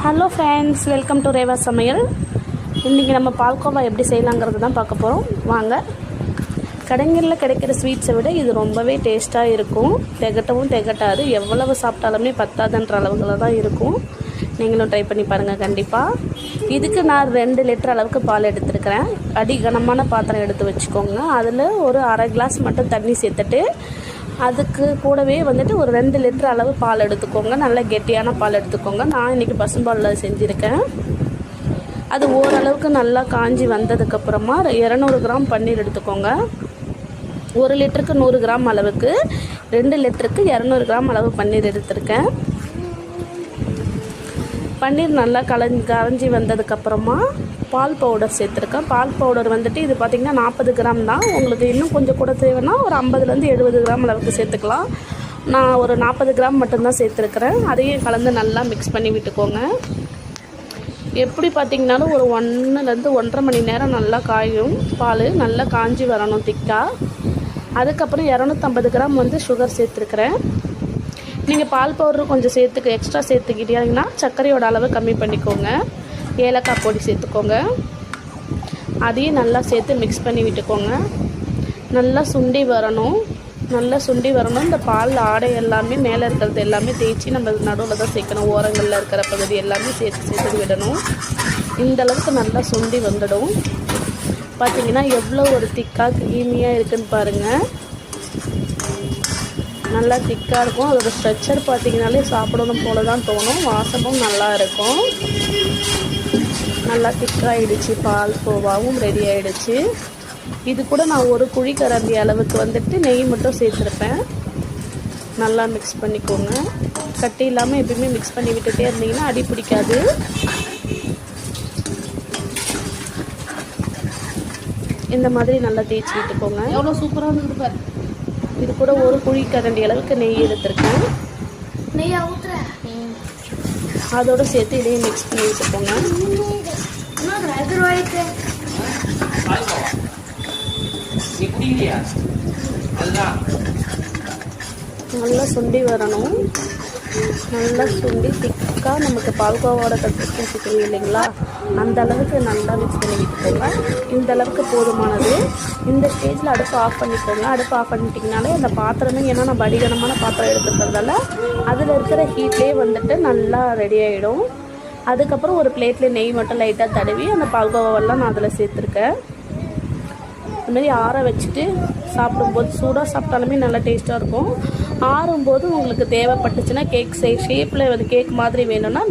Hello friends, welcome to Reva Samayal. இன்றைக்கி நம்ம பால்கோவா எப்படி செய்யலாங்கிறது தான் பார்க்க போகிறோம். வாங்க. கடைங்களில் கிடைக்கிற ஸ்வீட்ஸை விட இது ரொம்பவே டேஸ்ட்டாக இருக்கும். திகட்டாது. எவ்வளவு சாப்பிட்டாலுமே பத்தாதுன்ற அளவுகளில் தான் இருக்கும். நீங்களும் ட்ரை பண்ணி பாருங்கள் கண்டிப்பாக. இதுக்கு நான் 2 லிட்டர் அளவுக்கு பால் எடுத்துருக்கிறேன். கனமான பாத்திரம் எடுத்து வச்சுக்கோங்க. அதில் ஒரு அரை கிளாஸ் மட்டும் தண்ணி சேர்த்துட்டு அதுக்கு கூடவே வந்துட்டு ஒரு 2 லிட்டர் அளவு பால் எடுத்துக்கோங்க. நல்ல கெட்டியான பால் எடுத்துக்கோங்க. நான் இன்றைக்கி பசும்பாலில் செஞ்சுருக்கேன். அது ஓரளவுக்கு நல்லா காஞ்சி வந்ததுக்கப்புறமா 200 கிராம் பன்னீர் எடுத்துக்கோங்க. 1 லிட்டருக்கு 100 கிராம் அளவுக்கு, 2 லிட்டருக்கு 200 கிராம் அளவு பன்னீர் எடுத்திருக்கேன். பன்னீர் நல்லா கரைஞ்சி வந்ததுக்கப்புறமா பால் பவுடர் சேர்த்துருக்கேன். பால் பவுடர் வந்துட்டு இது பார்த்திங்கன்னா 40 கிராம் தான். உங்களுக்கு இன்னும் கொஞ்சம் கூட தேவைன்னா ஒரு 50லேருந்து 70 கிராம் அளவுக்கு சேர்த்துக்கலாம். நான் ஒரு 40 கிராம் மட்டும்தான் சேர்த்துருக்குறேன். அதையும் கலந்து நல்லா மிக்ஸ் பண்ணி விட்டுக்கோங்க. எப்படி பார்த்திங்கனாலும் ஒரு 1லேருந்து 1.5 மணி நேரம் நல்லா காயும். பால் நல்லா காஞ்சி வரணும் திக்காக. அதுக்கப்புறம் 250 கிராம் சுகர் சேர்த்துருக்குறேன். நீங்கள் பால் பவுடர் கொஞ்சம் எக்ஸ்ட்ரா சேர்த்துக்கிட்டீங்கன்னா சர்க்கரையோட அளவு கம்மி பண்ணிக்கோங்க. ஏலக்காய் பொடி சேர்த்துக்கோங்க. அதையும் நல்லா சேர்த்து மிக்ஸ் பண்ணி விட்டுக்கோங்க. நல்லா சுண்டி வரணும். இந்த பால் ஆடை எல்லாமே மேலே இருக்கிறது எல்லாமே தேய்ச்சி நம்ம நடுவில் தான் சேர்க்கணும். ஓரங்களில் இருக்கிற பகுதி எல்லாமே சேர்த்து விடணும். இந்தளவுக்கு நல்லா சுண்டி வந்துடும். பார்த்திங்கன்னா எவ்வளோ ஒரு திக்காக க்ரீமியாக இருக்குதுன்னு பாருங்கள். நல்லா திக்காக இருக்கும். அதோட ஸ்ட்ரக்சர் பார்த்திங்கனாலே சாப்பிடணும் போல தான் தோணும். வாசமும் நல்லா இருக்கும். நல்லா திக்காகிடுச்சு. பால் கோவாவும் ரெடி ஆகிடுச்சு. இது கூட நான் ஒரு குழிக்கரண்டி அளவுக்கு நெய் மட்டும் சேர்த்துருப்பேன். நல்லா மிக்ஸ் பண்ணிக்கோங்க. கட்டி இல்லாமல் எப்பயுமே மிக்ஸ் பண்ணி விட்டுட்டே இருந்தீங்கன்னா அடி பிடிக்காது. இந்த மாதிரி நல்லா தேய்ச்சி விட்டுக்கோங்க. எவ்வளோ சூப்பராக இருந்துட்டு பாரு. இது கூட ஒரு குழிக்கரண்டி அளவுக்கு நெய் எடுத்துருக்கேன். அதோடு சேர்த்து இதையும் மிக்ஸ் பண்ணி வச்சுக்கோங்க. நல்லா சுண்டி வரணும். நல்லா சுண்டி திக்காக நமக்கு பால்கோவாவோட கன்சிஸ்டன்சி இல்லைங்களா, அந்த அளவுக்கு நல்லா மிக்ஸ் பண்ணி விட்டுக்கோங்க. இந்த அளவுக்கு போதுமானது. இந்த ஸ்டேஜில் அடுப்பு ஆஃப் பண்ணிக்கோங்க. அடுப்பு ஆஃப் பண்ணிட்டிங்கனாலே அந்த பாத்திரமே, ஏன்னா நம்ம அடிகனமான பாத்திரம் எடுத்துக்கிறதால அதில் இருக்கிற ஹீட்லேயே நல்லா ரெடி ஆகிடும். அதுக்கப்புறம் ஒரு பிளேட்டில் நெய் மட்டும் லைட்டாக தடவி அந்த பால்கோவாவெல்லாம் நான் அதில் சேர்த்துருக்கேன். இதுமாரி ஆற வச்சுட்டு சாப்பிடும்போது சூடாக சாப்பிட்டாலுமே நல்லா டேஸ்ட்டாக இருக்கும். ஆறும்போது உங்களுக்கு தேவைப்பட்டுச்சுன்னா கேக் ஷேப்பில் கேக் மாதிரி வேணும்னா